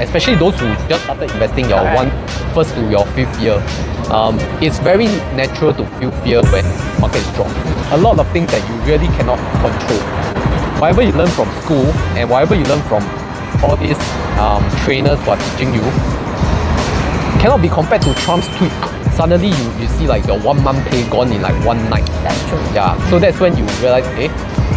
especially those who just started investing your first to your fifth year, it's very natural to feel fear when markets drop. A lot of things that you really cannot control. Whatever you learn from school and whatever you learn from all these trainers who are teaching you cannot be compared to Trump's tweet. Suddenly you see like your 1 month pay gone in like one night. That's true. Yeah, so that's when you realize,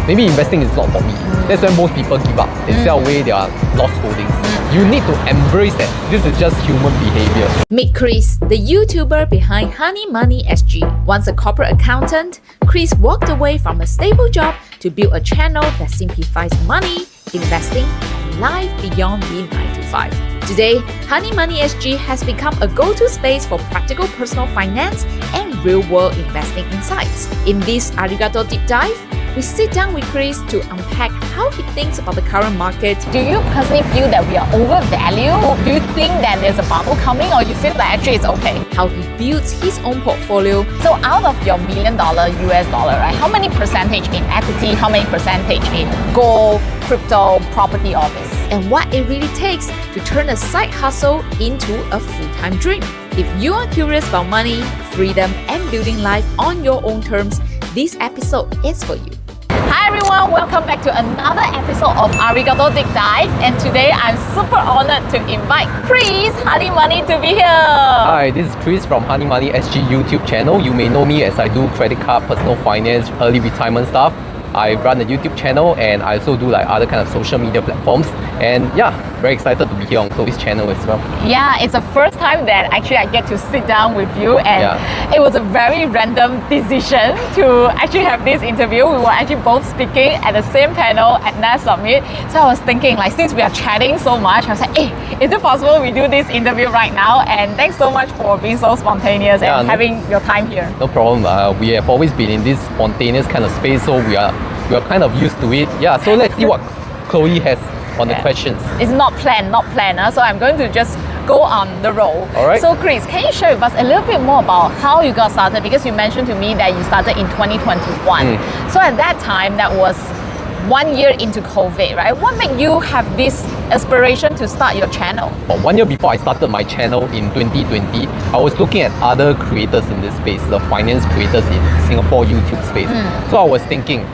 maybe investing is not for me. That's when most people give up. They sell away their lost holdings. You need to embrace that. This is just human behavior. Meet Chris, the YouTuber behind Honey Money SG. Once a corporate accountant, Chris walked away from a stable job to build a channel that simplifies money, investing, and life beyond the 9 to 5. Today, Honey Money SG has become a go-to space for practical personal finance and real-world investing insights. In this Arigato Deep Dive, we sit down with Chris to unpack how he thinks about the current market. Do you personally feel that we are overvalued? Do you think that there's a bubble coming, or you feel that actually it's okay? How he builds his own portfolio. So out of your $1 million US dollar, right, how many percentage in equity, how many percentage in gold, crypto, property, all this? And what it really takes to turn a side hustle into a full-time dream. If you are curious about money, freedom, and building life on your own terms, this episode is for you. Hi everyone, welcome back to another episode of Arigato Deep Dive, and today I'm super honored to invite Chris, Honey Money, to be here. Hi, this is Chris from Honey Money SG YouTube channel. You may know me as I do credit card, personal finance, early retirement stuff. I run a YouTube channel and I also do like other kind of social media platforms. And yeah, very excited to be here on Chloe's channel as well. Yeah, it's the first time that actually I get to sit down with you, and it was a very random decision to actually have this interview. We were actually both speaking at the same panel at NAS Summit. So I was thinking, like, since we are chatting so much, I was like, hey, is it possible we do this interview right now? And thanks so much for being so spontaneous and having your time here. No problem. We have always been in this spontaneous kind of space, so we are kind of used to it. Yeah, so let's see what Chloe has on the questions. It's not planned, so I'm going to just go on the roll. All right. So Chris, can you share with us a little bit more about how you got started? Because you mentioned to me that you started in 2021. So at that time, that was 1 year into COVID, right? What made you have this aspiration to start your channel? 1 year before I started my channel in 2020, I was looking at other creators in this space, the finance creators in Singapore YouTube space. So I was thinking,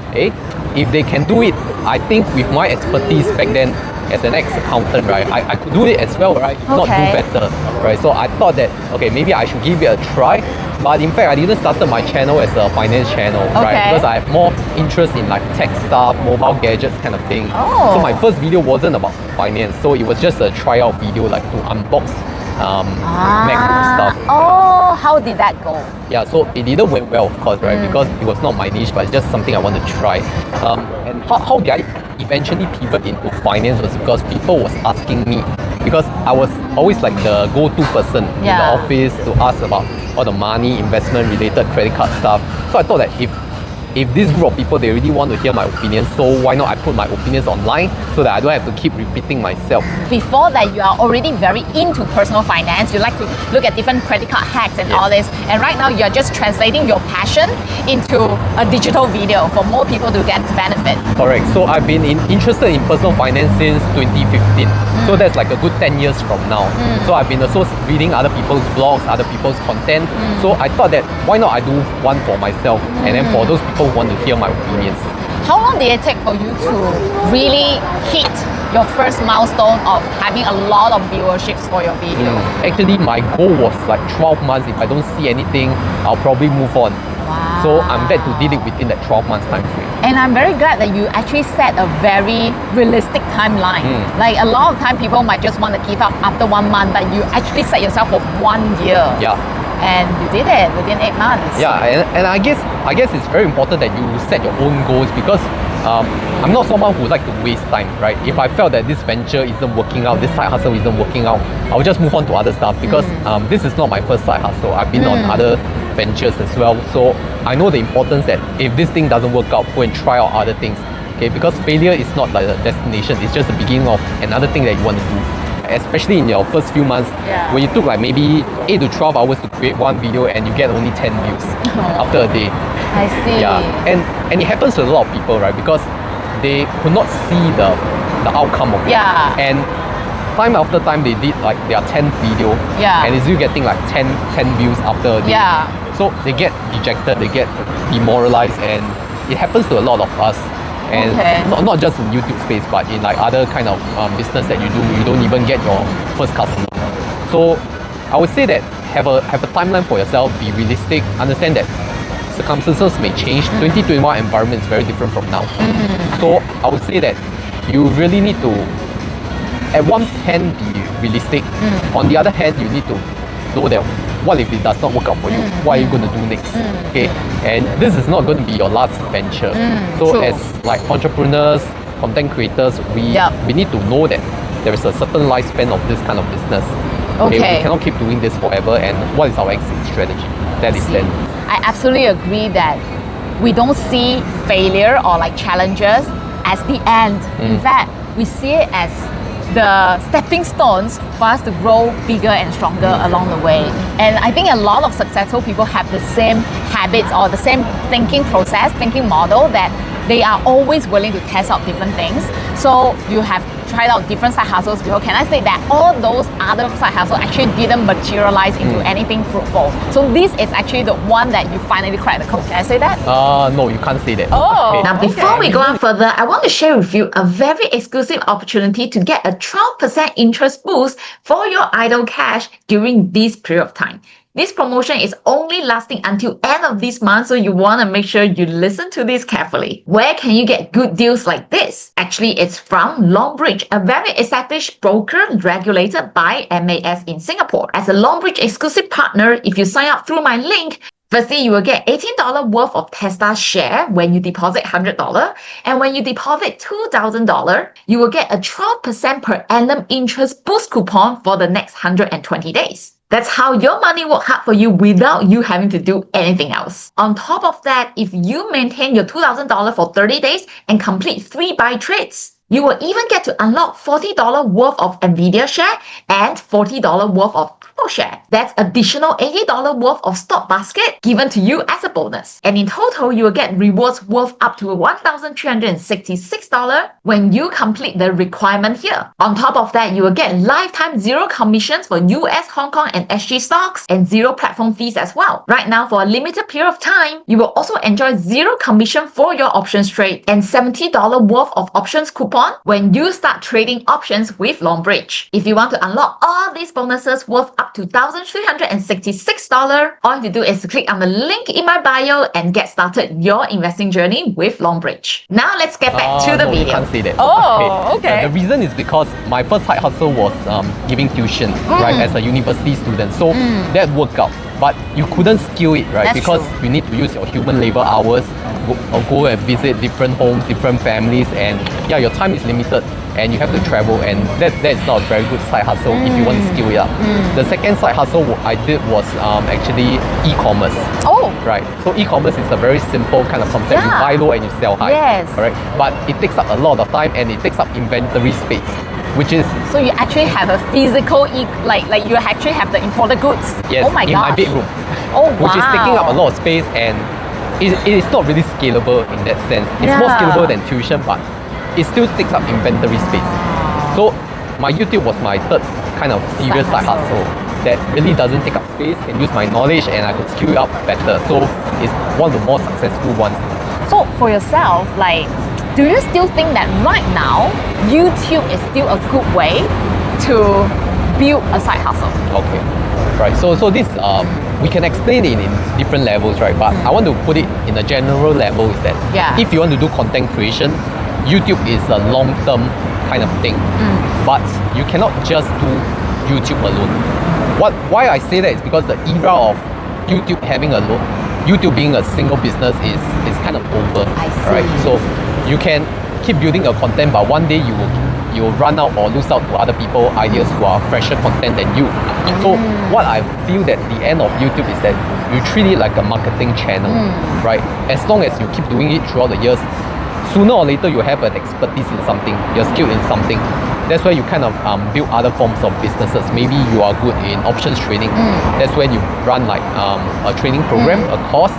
if they can do it, I think with my expertise back then as an ex-accountant, right, I could do it as well, right? If not do better, right? So I thought that, maybe I should give it a try. But in fact, I didn't start my channel as a finance channel, right? Because I have more interest in like tech stuff, mobile gadgets kind of thing. So my first video wasn't about finance. So it was just a tryout video, like to unbox MacBook stuff. Oh, how did that go? Yeah, so it didn't went well, of course, right? Because it was not my niche, but it's just something I wanted to try. And how did I eventually pivot into finance was because people was asking me, because I was always like the go-to person in the office to ask about all the money, investment related credit card stuff. So I thought that if this group of people, they really want to hear my opinions, so why not I put my opinions online so that I don't have to keep repeating myself. Before that, you are already very into personal finance. You like to look at different credit card hacks and all this. And right now, you're just translating your passion into a digital video for more people to get benefit. Correct. So I've been interested in personal finance since 2015. So that's like a good 10 years from now. So I've been also reading other people's blogs, other people's content. So I thought that why not I do one for myself, and then for those people who want to hear my opinions. How long did it take for you to really hit your first milestone of having a lot of viewerships for your video? Actually, my goal was like 12 months. If I don't see anything, I'll probably move on. Wow. So I'm glad to did it within that 12 months time frame. And I'm very glad that you actually set a very realistic timeline. Like a lot of time people might just want to give up after 1 month, but you actually set yourself for 1 year. Yeah. And you did it within 8 months. Yeah, and I guess it's very important that you set your own goals, because I'm not someone who like to waste time, right? If I felt that this venture isn't working out, this side hustle isn't working out, I'll just move on to other stuff, because this is not my first side hustle. I've been on other ventures as well. So I know the importance that if this thing doesn't work out, go and try out other things. Okay, because failure is not like a destination, it's just the beginning of another thing that you want to do. Especially in your first few months, when you took like maybe 8 to 12 hours to create one video and you get only 10 views after a day. I see. Yeah, and it happens to a lot of people, right? Because they could not see the outcome of it. Yeah. And time after time they did like their 10th video, and it's still getting like 10 views after a day. So they get dejected, they get demoralized, and it happens to a lot of us. And not just in YouTube space, but in like other kind of business that you do, you don't even get your first customer. So I would say that have a timeline for yourself, be realistic, understand that circumstances may change. 2021 environment is very different from now. So I would say that you really need to, at one hand, be realistic. On the other hand, you need to know that what if it does not work out for you? What are you going to do next? Okay, and this is not going to be your last venture. So as like entrepreneurs, content creators, we need to know that there is a certain lifespan of this kind of business. Okay, we cannot keep doing this forever. And what is our exit strategy? That is then. I absolutely agree that we don't see failure or like challenges as the end. In fact, we see it as the stepping stones for us to grow bigger and stronger along the way. And I think a lot of successful people have the same habits or the same thinking process, thinking model, that they are always willing to test out different things. So you have tried out different side hustles before. Can I say that all those other side hustles actually didn't materialize into anything fruitful? So this is actually the one that you finally cracked the code. Can I say that? No, you can't say that. Oh, Now, before we go on further, I want to share with you a very exclusive opportunity to get a 12% interest boost for your idle cash during this period of time. This promotion is only lasting until end of this month, so you want to make sure you listen to this carefully. Where can you get good deals like this? Actually, it's from Longbridge, a very established broker regulated by MAS in Singapore. As a Longbridge exclusive partner, if you sign up through my link, firstly, you will get $18 worth of Tesla share when you deposit $100. And when you deposit $2,000, you will get a 12% per annum interest boost coupon for the next 120 days. That's how your money works hard for you without you having to do anything else. On top of that, if you maintain your $2,000 for 30 days and complete 3 buy trades, you will even get to unlock $40 worth of Nvidia share and $40 worth of Apple share. That's additional $80 worth of stock basket given to you as a bonus. And in total, you will get rewards worth up to $1,366 when you complete the requirement here. On top of that, you will get lifetime zero commissions for US, Hong Kong, and SG stocks and zero platform fees as well. Right now, for a limited period of time, you will also enjoy zero commission for your options trade and $70 worth of options coupon when you start trading options with Longbridge. If you want to unlock all these bonuses worth up to $1,366, all you have to do is click on the link in my bio and get started your investing journey with Longbridge. Now let's get back to the video. You can't say that. Okay. The reason is because my first side hustle was giving tuition, right, as a university student. So that worked out. But you couldn't scale it, right? That's because true. you need to use your human labor hours, go and visit different homes, different families, and your time is limited and you have to travel, and that is not a very good side hustle if you want to scale it up. The second side hustle I did was actually e-commerce. Right. So e-commerce is a very simple kind of concept. You buy low and you sell high. Yes. Correct. But it takes up a lot of time and it takes up inventory space, which is So you actually have a physical, like you actually have the imported goods. yes, Oh my in gosh. my bedroom. Oh, Which is taking up a wow. lot of space, and it is not really scalable in that sense. It's more Yeah. scalable than tuition, but it still takes up inventory space. So my YouTube was my third kind of serious Side side hustle that really doesn't take up space, can use my knowledge, and I could scale it up better. So it's one of the more successful ones. So for yourself, like, do you still think that right now YouTube is still a good way to build a side hustle? Okay, right. So this we can explain it in different levels, right? But I want to put it in a general level is that if you want to do content creation, YouTube is a long-term kind of thing. But you cannot just do YouTube alone. Why I say that is because the era of YouTube YouTube being a single business is kind of over. I see. Right? So you can keep building your content, but one day you will run out or lose out to other people ideas who are fresher content than you. So what I feel that the end of YouTube is that you treat it like a marketing channel, right? As long as you keep doing it throughout the years, sooner or later you have an expertise in something, you're skilled in something. That's where you kind of build other forms of businesses. Maybe you are good in options trading. That's when you run like a training program, a course,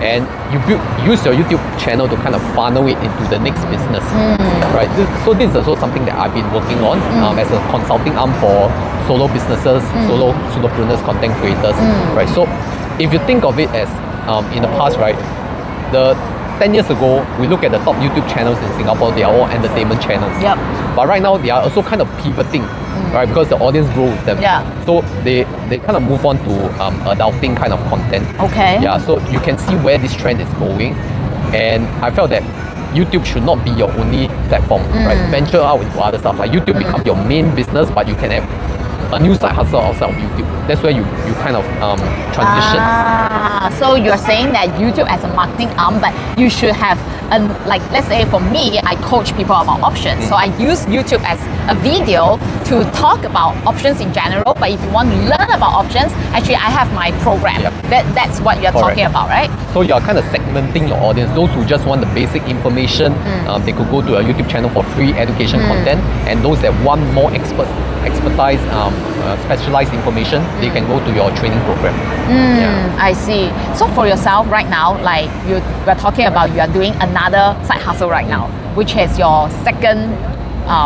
and you use your YouTube channel to kind of funnel it into the next business, right? So this is also something that I've been working on as a consulting arm for solo businesses, solopreneurs, content creators, right? So if you think of it as in the past, right, the 10 years ago, we look at the top YouTube channels in Singapore, they are all entertainment channels. Yep. But right now, they are also kind of pivoting, right? Because the audience grows with them. Yeah. So they kind of move on to adulting kind of content. Okay. Yeah, so you can see where this trend is going. And I felt that YouTube should not be your only platform, right? Venture out into other stuff. Like YouTube become your main business, but you can have a new side hustle outside of YouTube. That's where you kind of transition. So you're saying that YouTube as a marketing arm, but you should have, like let's say for me, I coach people about options. So I use YouTube as a video to talk about options in general. But if you want to learn about options, actually I have my program. Yep. That's what you're talking about, right? So you're kind of segmenting your audience. Those who just want the basic information, they could go to a YouTube channel for free education content. And those that want more expertise, specialized information, they can go to your training program. I see. So for yourself right now, like we're talking about, you are doing another side hustle right now, which is your second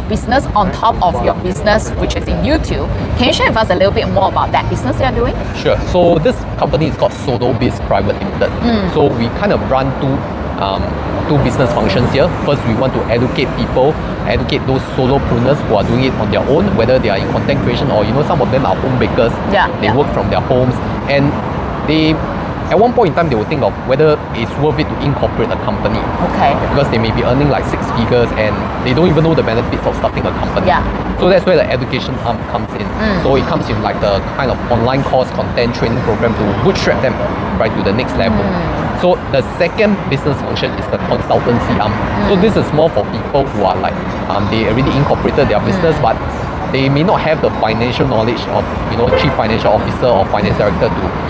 business on top of your business, which is in YouTube. Can you share with us a little bit more about that business you're doing? Sure. So this company is called Solo Biz Private Limited. So we kind of run two business functions here. First, we want to educate people, educate those solopreneurs who are doing it on their own, whether they are in content creation or some of them are home bakers. They work from their homes, and they at one point in time they will think of whether it's worth it to incorporate a company. Okay. Because they may be earning like 6 figures and they don't even know the benefits of starting a company. So that's where the education arm comes in. So it comes in like the kind of online course, content training program to bootstrap them right to the next level. So the second business function is the consultancy arm. So this is more for people who are like they already incorporated their business, but they may not have the financial knowledge of chief financial officer or finance director to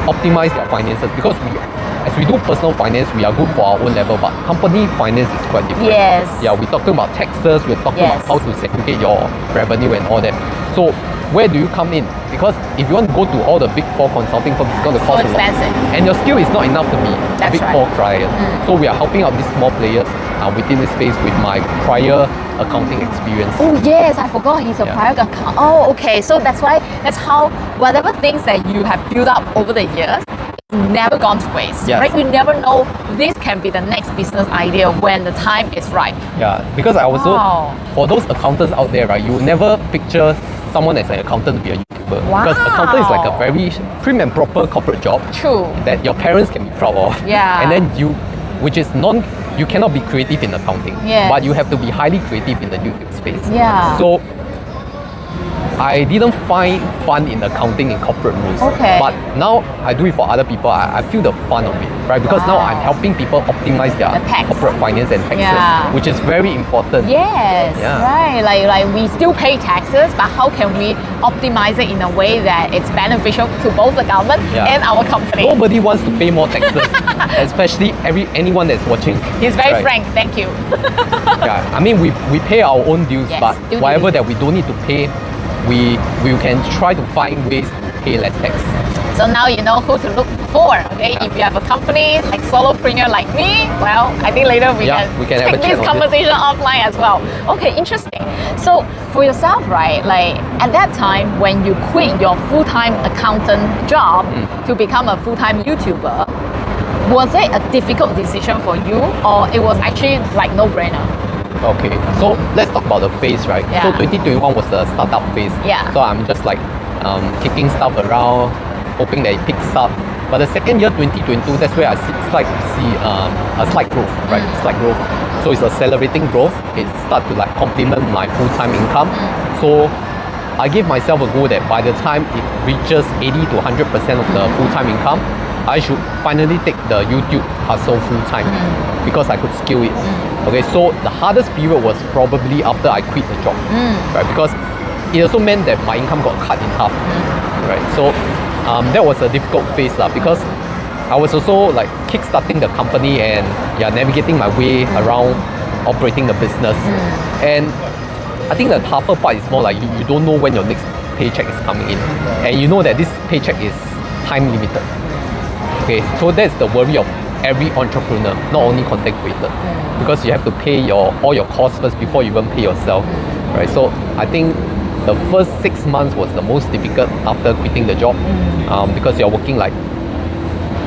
optimize their finances, because as we do personal finance, we are good for our own level, but company finance is quite different. Yes. Yeah, we're talking about taxes, we're talking about how to segregate your revenue and all that. So where do you come in? Because if you want to go to all the big four consulting firms, it's going to cost a lot. Expensive. And your skill is not enough to be a big four client. So we are helping out these small players within this space with my prior accounting experience. Oh yes, I forgot he's a private account. Oh, okay. So that's how whatever things that you have built up over the years, it's never gone to waste. Yes. Right? You never know this can be the next business idea when the time is right. Yeah, because I also, for those accountants out there, right, you will never picture someone as an accountant to be a YouTuber. Because accountant is like a very prim and proper corporate job. True. That your parents can be proud of. Yeah. And then you cannot be creative in accounting. Yes. But you have to be highly creative in the YouTube space. Yeah. So I didn't find fun in accounting in corporate rules. Okay. But now I do it for other people. I feel the fun of it, right? Because now I'm helping people optimize their corporate finance and taxes, which is very important. Yes. Right. Like we still pay taxes, but how can we optimize it in a way that it's beneficial to both the government and our company? Nobody wants to pay more taxes, especially anyone that's watching. He's very frank. Thank you. I mean, we pay our own dues, but whatever that we don't need to pay, we can try to find ways to pay less tax. So now you know who to look for, okay? If you have a company like solopreneur like me, well, I think later we can take this conversation offline as well. Okay, interesting. So for yourself, right, like at that time when you quit your full-time accountant job to become a full-time YouTuber, was it a difficult decision for you, or it was actually like no-brainer? Okay, so let's talk about the phase, right? So 2021 was the startup phase. So I'm just like kicking stuff around, hoping that it picks up. But the second year, 2022, that's where I see a slight growth, right? Slight growth. So it's accelerating growth. It starts to like complement my full-time income. So I gave myself a goal that by the time it reaches 80 to 100% of the full-time income, I should finally take the YouTube hustle full-time because I could scale it. Okay, so the hardest period was probably after I quit the job, right? Because it also meant that my income got cut in half, right? So that was a difficult phase because I was also like kickstarting the company and navigating my way around operating the business. And I think the tougher part is more like you don't know when your next paycheck is coming in, and you know that this paycheck is time limited. Okay, so that's the worry of every entrepreneur, not only content creator, because you have to pay all your costs first before you even pay yourself, right? So I think the first 6 months was the most difficult after quitting the job, because you're working like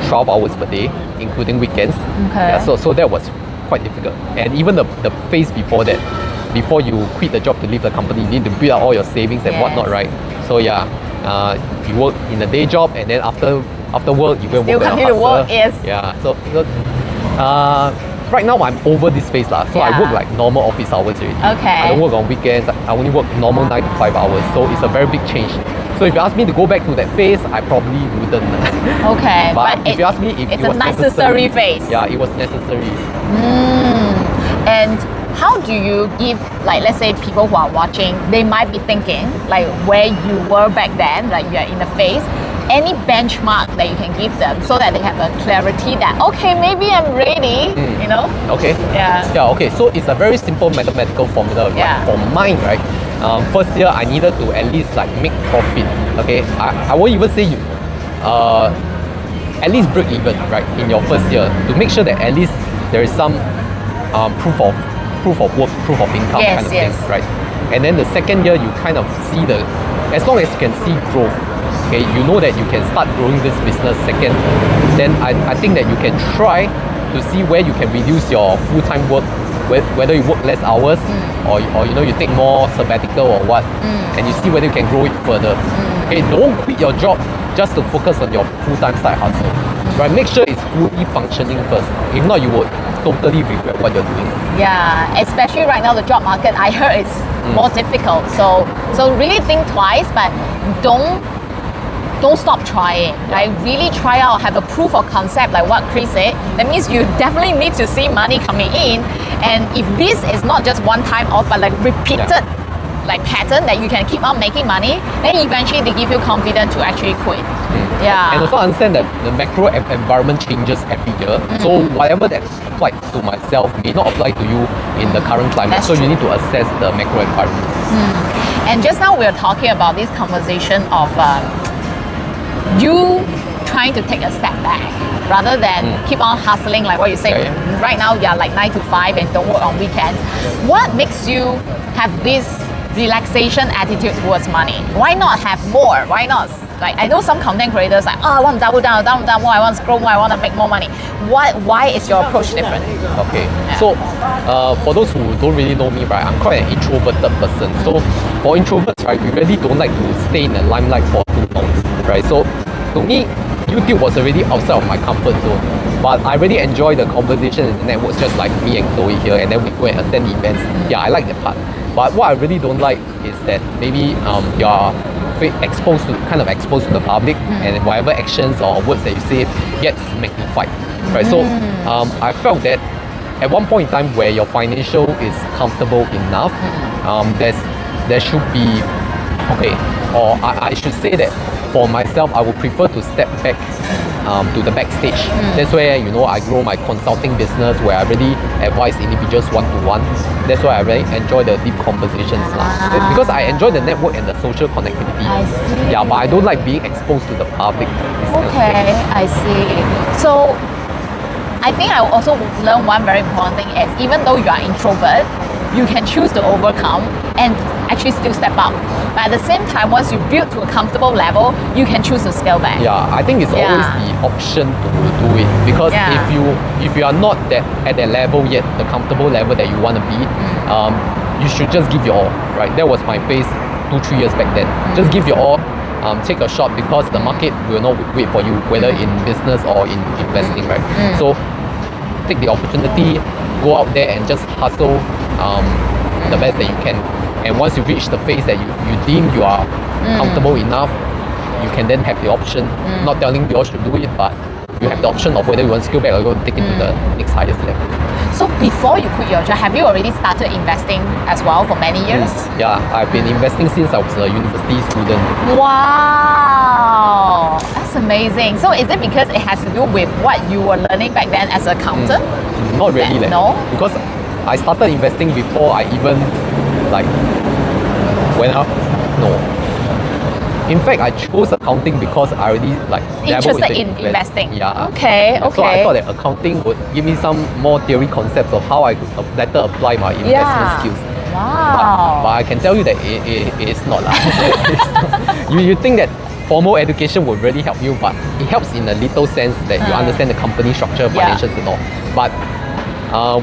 12 hours per day, including weekends. Okay. Yeah, so that was quite difficult. And even the phase before that, before you quit the job to leave the company, you need to build up all your savings and whatnot, right? So yeah, you work in a day job, and then after work you go and Still work continue to work, yes. Yeah. So right now I'm over this phase lah. So I work like normal office hours already. Okay. I don't work on weekends. I only work normal 9 to 5 hours. So it's a very big change. So if you ask me to go back to that phase, I probably wouldn't. Okay, but if you ask me if it's it was a necessary phase. Yeah, it was necessary. And how do you give, like, let's say people who are watching, they might be thinking like where you were back then, like you're in the phase, any benchmark that you can give them so that they have a clarity that, okay, maybe I'm ready, you know? Okay. Yeah. Yeah, okay. So it's a very simple mathematical formula. Yeah. Like for mine, right? First year I needed to at least like make profit. Okay. I won't even say you at least break even, right, in your first year, to make sure that at least there is some proof of work, proof of income kind of thing, right? And then the second year you kind of see as long as you can see growth, okay, you know that you can start growing this business second, then I think that you can try to see where you can reduce your full-time work, whether you work less hours or you take more sabbatical or what, and you see whether you can grow it further. Okay, don't quit your job just to focus on your full-time side hustle, right? Make sure it's fully functioning first. If not, you would totally regret what you're doing. Yeah, especially right now the job market, I heard it's more difficult. So really think twice, but don't stop trying. Like really try out, have a proof of concept, like what Chris said. That means you definitely need to see money coming in. And if this is not just one time off, but like repeated like pattern that you can keep on making money, then eventually they give you confidence to actually quit. Yeah. And also understand that the macro environment changes every year. So whatever that applies to myself may not apply to you in the current climate. That's so true. you need to assess the macro environment. And just now we were talking about this conversation of you trying to take a step back rather than keep on hustling like what you say. Right now you're like 9 to 5 and don't work on weekends. What makes you have this relaxation attitude towards money? Why not have more? Why not? Like I know some content creators like, oh, I want to double down more, I want to grow more, I want to make more money. Why is your approach different? Okay, so for those who don't really know me, right, I'm quite an introverted person. So for introverts, right, we really don't like to stay in the limelight for too long, right? So to me, YouTube was already outside of my comfort zone, but I really enjoy the conversation and the networks, just like me and Chloe here, and then we go and attend events. Yeah, I like that part. But what I really don't like is that maybe you're exposed to the public, and whatever actions or words that you say gets magnified, right? So I felt that at one point in time where your financial is comfortable enough, there should be, okay, or I should say that for myself, I would prefer to step back to the backstage. That's where I grow my consulting business, where I really advise individuals one-to-one. That's why I really enjoy the deep conversations because I enjoy the network and the social connectivity. I see. Yeah, but I don't like being exposed to the public. Okay, I see. So I think I also learned one very important thing is even though you are introvert, you can choose to overcome and actually still step up. But at the same time, once you build to a comfortable level, you can choose to scale back. Yeah, I think it's always the option to do it, because if you are not at that level yet, the comfortable level that you want to be, you should just give your all, right? That was my phase 2-3 years back then. Just give your all, take a shot, because the market will not wait for you, whether in business or in investing, right? So take the opportunity, go out there and just hustle the best that you can. And once you reach the phase that you deem you are comfortable enough, you can then have the option, not telling you all should do it, but you have the option of whether you want to scale back or go take it to the next highest level. So before you quit your job, have you already started investing as well for many years? Yeah, I've been investing since I was a university student. Wow, that's amazing. So is it because it has to do with what you were learning back then as an accountant? Not really. No? Because I started investing before I even went up. No. In fact, I chose accounting because I already dabbled Interested in invest- investing. Yeah. Okay, Yeah, So I thought that accounting would give me some more theory concepts of how I could better apply my investment skills. Wow. But I can tell you that it's not. You think that formal education will really help you, but it helps in a little sense that you understand the company structure, financials and all. But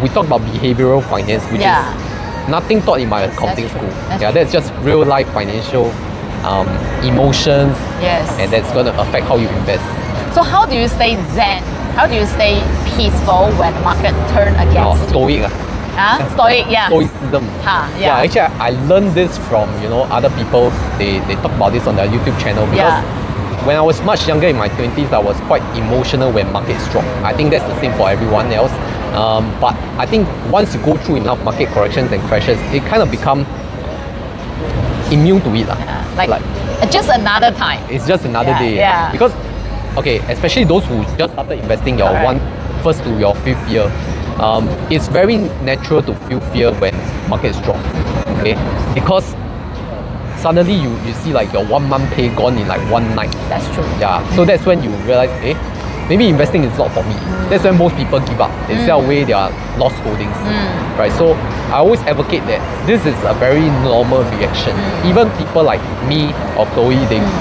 we talk about behavioral finance, which is nothing taught in my accounting school. That's just real life financial emotions, and that's going to affect how you invest. So how do you stay zen? How do you stay peaceful when the market turn against you? Stoic. Stoic, yeah. Stoicism. Yeah. Actually, I learned this from other people. They talk about this on their YouTube channel because when I was much younger in my 20s, I was quite emotional when markets drop. I think that's the same for everyone else. But I think once you go through enough market corrections and crashes, it kind of become immune to it. Like just another time. It's just another day. Yeah. Because, especially those who just started investing your first to your fifth year, it's very natural to feel fear when markets drop. Okay, because suddenly you see like your 1 month pay gone in like one night. That's true. Yeah. So that's when you realize, maybe investing is not for me. That's when most people give up. They sell away their lost holdings. Right. So I always advocate that this is a very normal reaction. Even people like me or Chloe,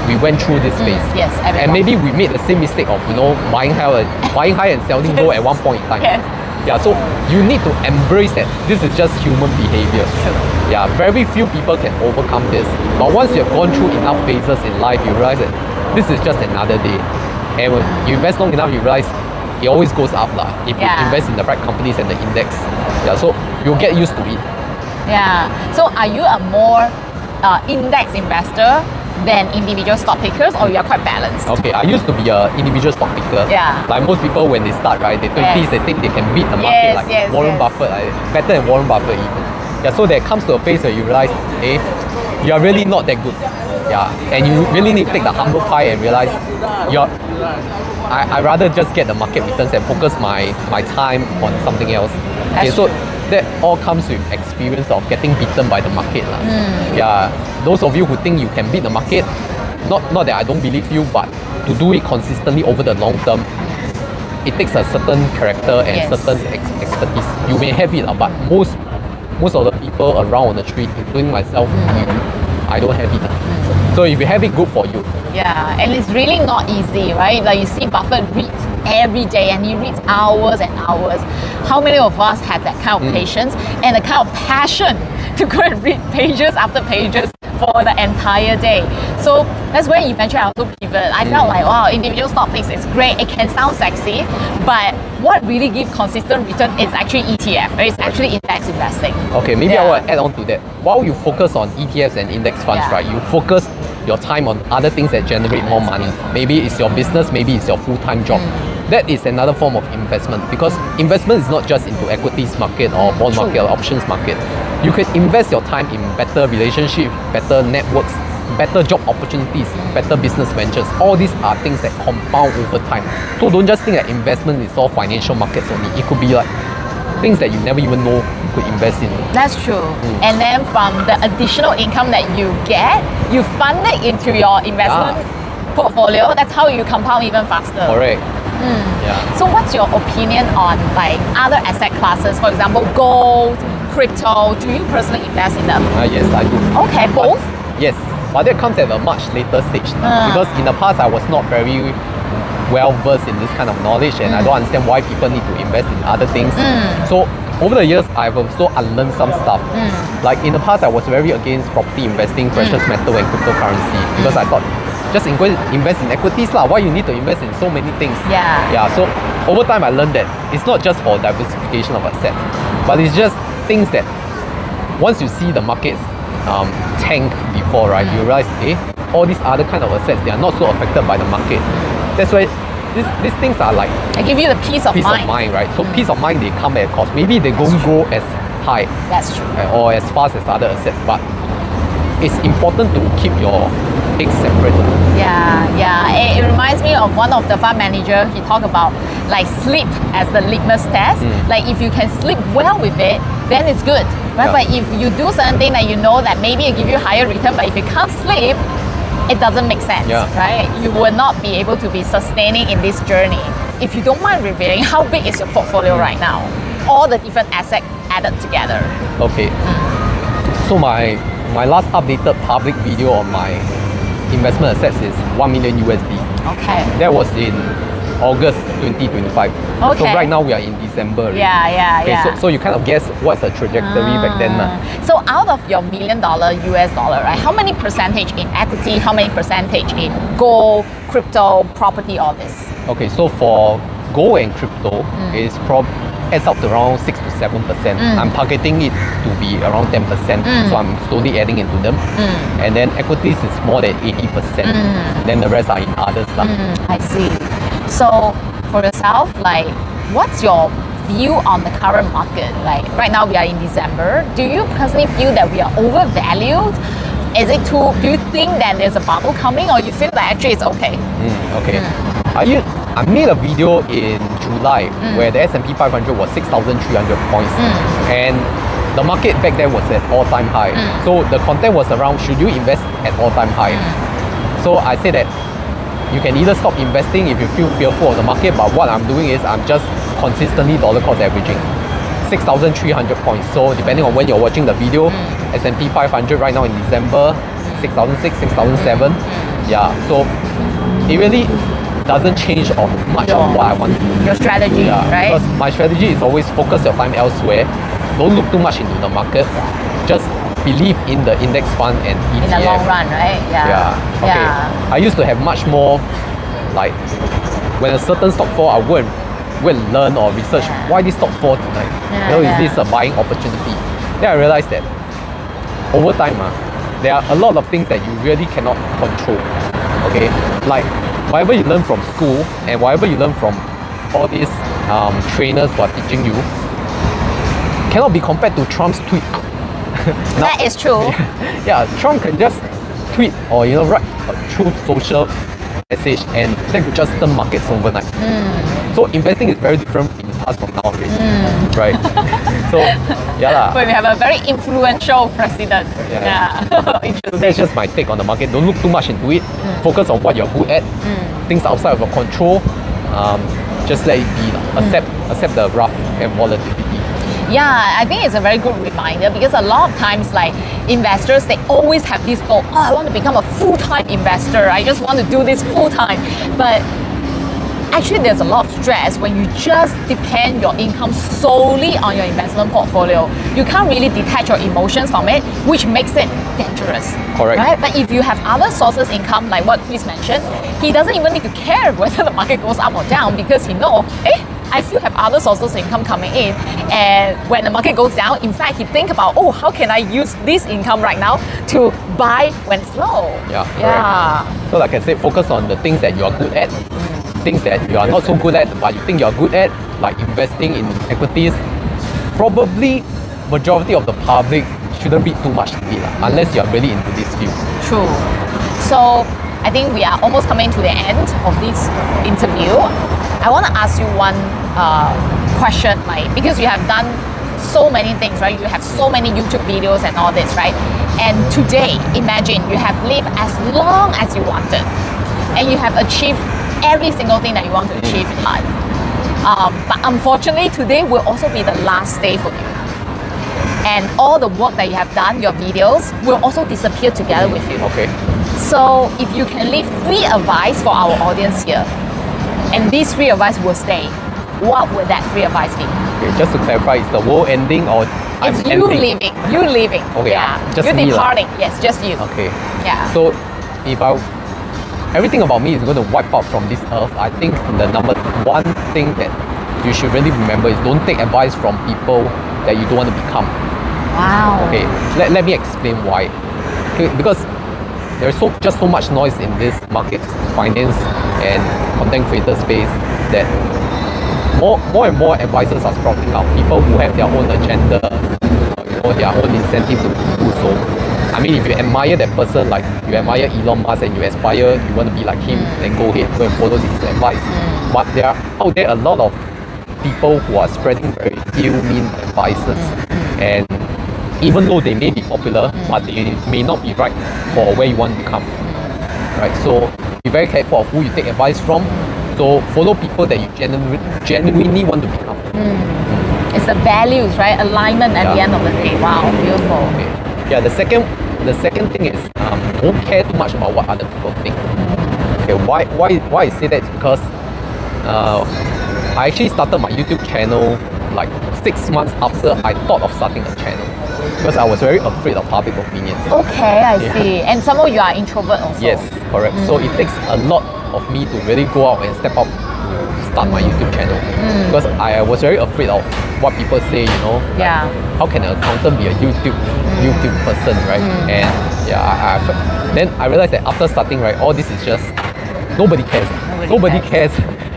we went through this phase. Yes, everyone. And maybe we made the same mistake of buying high and selling low at one point in time. Yes. Yeah, so you need to embrace that this is just human behavior. Yeah, very few people can overcome this. But once you've gone through enough phases in life, you realize that this is just another day. And when you invest long enough, you realize it always goes up if you invest in the right companies and the index. Yeah, so you'll get used to it. Yeah. So are you a more index investor than individual stock pickers, or you are quite balanced? Okay, I used to be an individual stock picker. Yeah. Like most people when they start, right, they 20s, they think they can beat the market Warren Buffett, better than Warren Buffett even. Yeah, so there comes to a phase where you realize, you are really not that good. Yeah, and you really need to take the humble pie and realize I rather just get the market returns and focus my time on something else. So that all comes with experience of getting beaten by the market. Yeah, those of you who think you can beat the market, not that I don't believe you, but to do it consistently over the long term, it takes a certain character and certain expertise. You may have it, but most of the people around on the street, including myself, I don't have it. So if you have it, good for you. Yeah, and it's really not easy, right? Like you see Buffett reads every day and he reads hours and hours. How many of us have that kind of patience and the kind of passion to go and read pages after pages for the entire day? So that's where eventually I also pivot. I felt like, wow, individual stock picks is great. It can sound sexy, but what really gives consistent return is actually ETF. It's actually index investing. Okay, maybe I will add on to that. While you focus on ETFs and index funds, right, you focus your time on other things that generate more money. Maybe it's your business, maybe it's your full-time job. That is another form of investment, because investment is not just into equities market or bond market or options market. You can invest your time in better relationships, better networks, better job opportunities, better business ventures. All these are things that compound over time. So don't just think that investment is all financial markets only. It could be like things that you never even know you could invest in. That's true. And then from the additional income that you get, you fund it into your investment portfolio. That's how you compound even faster. Correct. Yeah. So what's your opinion on like other asset classes? For example, gold, crypto. Do you personally invest in them? Yes, I do. Okay, both? Yes, but that comes at a much later stage now, because in the past I was not very well versed in this kind of knowledge, and I don't understand why people need to invest in other things. So over the years, I've also unlearned some stuff. Like in the past, I was very against property investing, precious metal and cryptocurrency, because I thought just invest in equities lah. Why you need to invest in so many things? Yeah. So over time, I learned that it's not just for diversification of assets, but it's just things that once you see the markets tank before, right, you realize, all these other kind of assets, they are not so affected by the market. That's why these things are like I give you the peace of mind. Right? So peace of mind, they come at a cost. Maybe they don't grow as high. That's true. Or as fast as other assets, but it's important to keep your eggs separate. Yeah. It reminds me of one of the fund manager. He talked about like sleep as the litmus test. Like if you can sleep well with it, then it's good, right? But if you do certain thing that you know that maybe it give you higher return, but if you can't sleep, it doesn't make sense, right? You will not be able to be sustaining in this journey. If you don't mind revealing, how big is your portfolio right now? All the different assets added together. Okay. So my last updated public video on my investment assets is 1 million USD. Okay. That was in August 2025. Okay. So right now we are in December. Already. Yeah. So you kind of guess what's the trajectory back then. So out of your $1 million US dollar, right? How many percentage in equity? How many percentage in gold, crypto, property, all this? Okay, so for gold and crypto, it's adds up to around 6 to 7%. I'm targeting it to be around 10%. So I'm slowly adding into them. And then equities is more than 80%. Then the rest are in others. I see. So for yourself, like, what's your view on the current market? Like right now we are in December. Do you personally feel that we are overvalued? Is it too, do you think that there's a bubble coming, or you feel that actually it's okay? Okay. I made a video in July where the S&P 500 was 6,300 points. And the market back then was at all-time high. So the content was around, should you invest at all-time high? So I said that you can either stop investing if you feel fearful of the market, but what I'm doing is I'm just consistently dollar cost averaging 6,300 points. So depending on when you're watching the video, S&P 500 right now in December, 6,006, 6,007. Yeah, so it really doesn't change much of what I want to do. Your strategy, right? Because my strategy is always focus your time elsewhere. Don't look too much into the market. Just believe in the index fund and ETF. In the long run, right? Okay. I used to have much more, like, when a certain stock fall, I go and learn or research why this stock fall tonight. Is this a buying opportunity? Then I realized that over time, there are a lot of things that you really cannot control. Okay, like whatever you learn from school and whatever you learn from all these trainers who are teaching you cannot be compared to Trump's tweet. That is true. Yeah, Trump can just tweet or write a true social message and that could just turn markets overnight. So investing is very different in the past from now already, right? So But we have a very influential president. Interesting. So that's just my take on the market. Don't look too much into it. Focus on what you're good at. Things outside of your control, just let it be. Accept the rough and volatility. Yeah, I think it's a very good reminder, because a lot of times, like, investors, they always have this goal, I want to become a full-time investor. I just want to do this full-time. But actually, there's a lot of stress when you just depend your income solely on your investment portfolio. You can't really detach your emotions from it, which makes it dangerous. Correct. Right? But if you have other sources of income, like what Chris mentioned, he doesn't even need to care whether the market goes up or down, because he knows, I still have other sources of income coming in. And when the market goes down, in fact, he think about, how can I use this income right now to buy when it's low? So like I said, focus on the things that you are good at. Things that you are not so good at, but you think you're good at, like investing in equities. Probably majority of the public shouldn't read too much to it, unless you're really into this field. True. So I think we are almost coming to the end of this interview. I want to ask you one question, like, because you have done so many things, right? You have so many YouTube videos and all this, right? And today, imagine you have lived as long as you wanted, and you have achieved every single thing that you want to achieve in life. But unfortunately, today will also be the last day for you. And all the work that you have done, your videos, will also disappear together with you. Okay. So if you can leave 3 advice for our audience here, and these 3 advice will stay, what would that 3 advice be? Okay, just to clarify, is the world ending or I'm It's you ending? leaving. You leaving. Okay, just you me departing. Yes, just you. Okay. Yeah. So if everything about me is going to wipe out from this earth, I think the number one thing that you should really remember is don't take advice from people that you don't want to become. Wow. Okay, let me explain why. Okay, because there's just so much noise in this market, finance and content creator space, that more and more advisors are sprouting out. People who have their own agenda, their own incentive to do so. I mean, if you admire that person, like you admire Elon Musk and you aspire, you want to be like him, then go ahead, go and follow his advice. But there are out there a lot of people who are spreading very ill-mean advices, and even though they may be popular, but they may not be right for where you want to become. right? So be very careful of who you take advice from. So follow people that you genuinely want to become. It's the values, right? Alignment at the end of the day. Wow, beautiful. Okay. Yeah, the second thing is don't care too much about what other people think. Okay, why I say that is because I actually started my YouTube channel like 6 months after I thought of starting a channel, because I was very afraid of public opinions. Okay, I see. And some of you are introvert also. Yes, correct. So it takes a lot of me to really go out and step out to start my YouTube channel, because I was very afraid of what people say, you know. Yeah. Like, how can an accountant be a YouTube person, right? And yeah, then I realized that after starting, right, all this is just nobody cares. Nobody cares.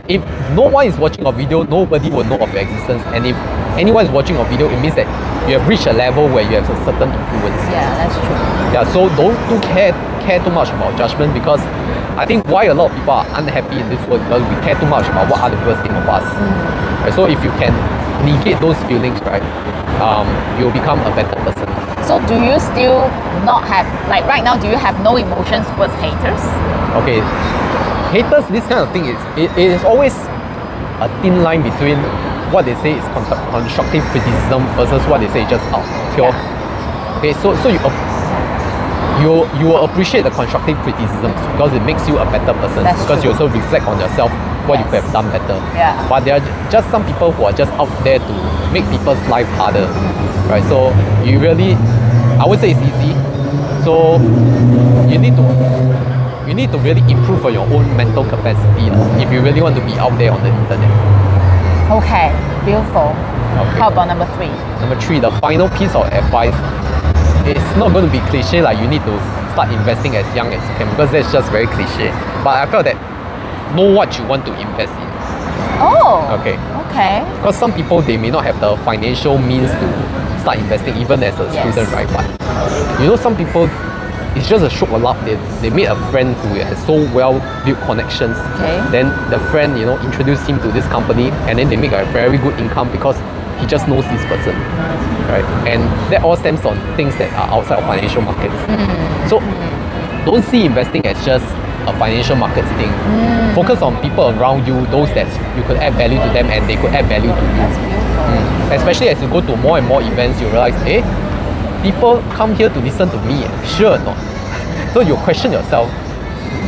If no one is watching a video, nobody will know of your existence. And if anyone is watching a video, it means that you have reached a level where you have a certain influence. Yeah, that's true. Yeah, so don't care too much about judgment, because I think why a lot of people are unhappy in this world, because we care too much about what other people think of us. Right? So if you can negate those feelings, right, you'll become a better person. So do you still not have, like right now, do you have no emotions towards haters? Okay, haters, this kind of thing it is always a thin line between what they say is constructive criticism versus what they say is just pure. Okay, so you will appreciate the constructive criticism because it makes you a better person. That's because true. you also reflect on yourself what you could have done better. Yeah. But there are just some people who are just out there to make people's life harder, right? So you really, I would say it's easy. So you need to really improve on your own mental capacity if you really want to be out there on the internet. Okay, beautiful. Okay. How about number 3? Number 3, the final piece of advice. It's not going to be cliche like you need to start investing as young as you can, because that's just very cliche. But I felt that know what you want to invest in. Oh. Okay. Okay. Because some people, they may not have the financial means to start investing even as a student, right? But you know, some people, it's just a stroke of luck. They made a friend who has so well built connections. Okay. Then the friend, you know, introduced him to this company, and then they make a very good income because he just knows this person, right? And that all stems on things that are outside of financial markets. So don't see investing as just a financial markets thing. Focus on people around you, those that you could add value to them and they could add value to you. That's beautiful. Especially as you go to more and more events, you realize, people come here to listen to me, sure or not? So you question yourself,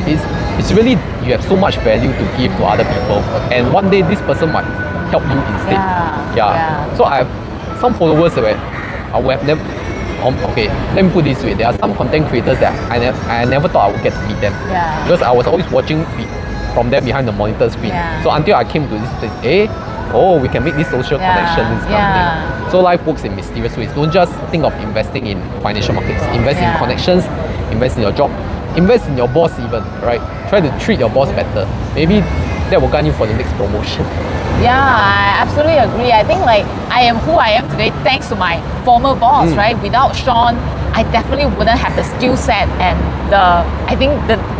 it's really, you have so much value to give to other people, and one day this person might help you instead. Yeah. So I have some followers where I would have never, okay, let me put it this way, there are some content creators that I never thought I would get to meet them. Yeah. Because I was always watching from them behind the monitor screen. Yeah. So until I came to this place, we can make this social connection, this kind of thing. So life works in mysterious ways. Don't just think of investing in financial markets. Invest in connections, invest in your job, invest in your boss even, right? Try to treat your boss better. Maybe that will guide you for the next promotion. Yeah, I absolutely agree. I think like I am who I am today thanks to my former boss, right? Without Sean, I definitely wouldn't have the skill set and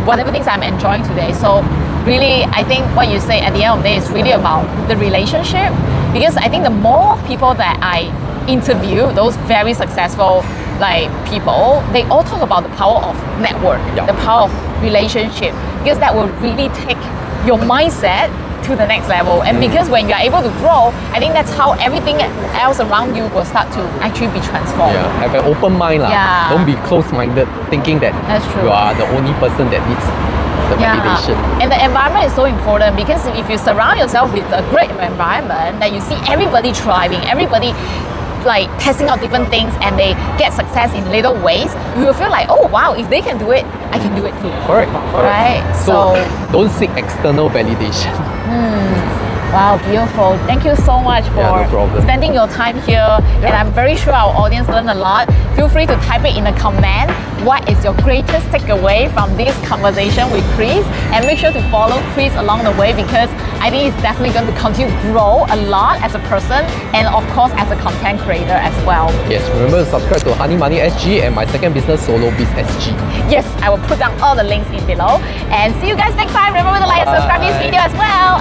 whatever things I'm enjoying today. So really, I think what you say at the end of the day is really about the relationship, because I think the more people that I interview, those very successful like people, they all talk about the power of network, the power of relationship, because that will really take your mindset to the next level. And because when you're able to grow, I think that's how everything else around you will start to actually be transformed. Yeah, have an open mind. Yeah. Don't be close-minded, thinking that That's true. you are the only person that needs the validation. And the environment is so important, because if you surround yourself with a great environment, that you see everybody thriving, everybody like testing out different things, and they get success in little ways, you will feel like, oh wow, if they can do it, I can do it too. Correct. Right? So don't seek external validation. Wow, beautiful. Thank you so much for no problem. spending your time here. And I'm very sure our audience learned a lot. Feel free to type it in the comment. What is your greatest takeaway from this conversation with Chris? And make sure to follow Chris along the way, because I think he's definitely going to continue to grow a lot as a person, and of course as a content creator as well. Yes, remember to subscribe to Honey Money SG and my second business, Solo Biz SG. Yes, I will put down all the links in below. And see you guys next time. Remember to like and subscribe this video as well.